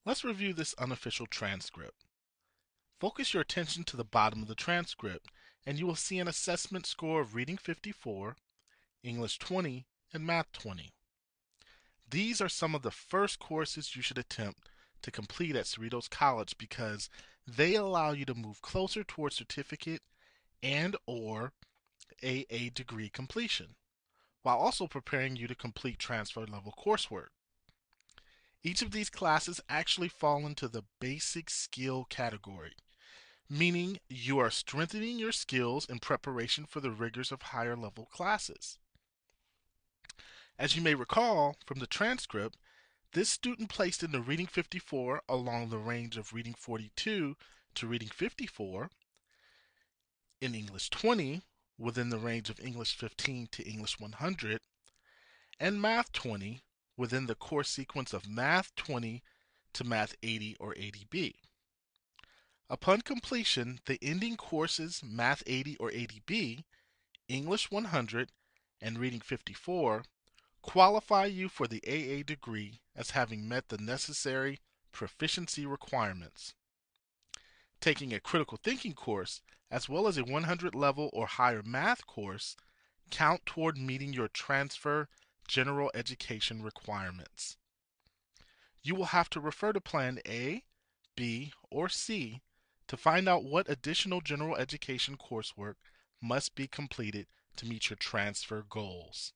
Let's review this unofficial transcript. Focus your attention to the bottom of the transcript, and you will see an assessment score of Reading 54, English 20, and Math 20. These are some of the first courses you should attempt to complete at Cerritos College because they allow you to move closer towards certificate and/or AA degree completion, while also preparing you to complete transfer level coursework. Each of these classes actually fall into the basic skill category, meaning you are strengthening your skills in preparation for the rigors of higher level classes. As you may recall from the transcript, this student placed in the Reading 54 along the range of Reading 42 to Reading 54, in English 20 within the range of English 15 to English 100, and Math 20 within the course sequence of Math 20 to Math 80 or 80B. Upon completion, the ending courses Math 80 or 80B, English 100, and Reading 54 qualify you for the AA degree as having met the necessary proficiency requirements. Taking a critical thinking course, as well as a 100 level or higher math course, count toward meeting your transfer general education requirements. You will have to refer to Plan A, B, or C to find out what additional general education coursework must be completed to meet your transfer goals.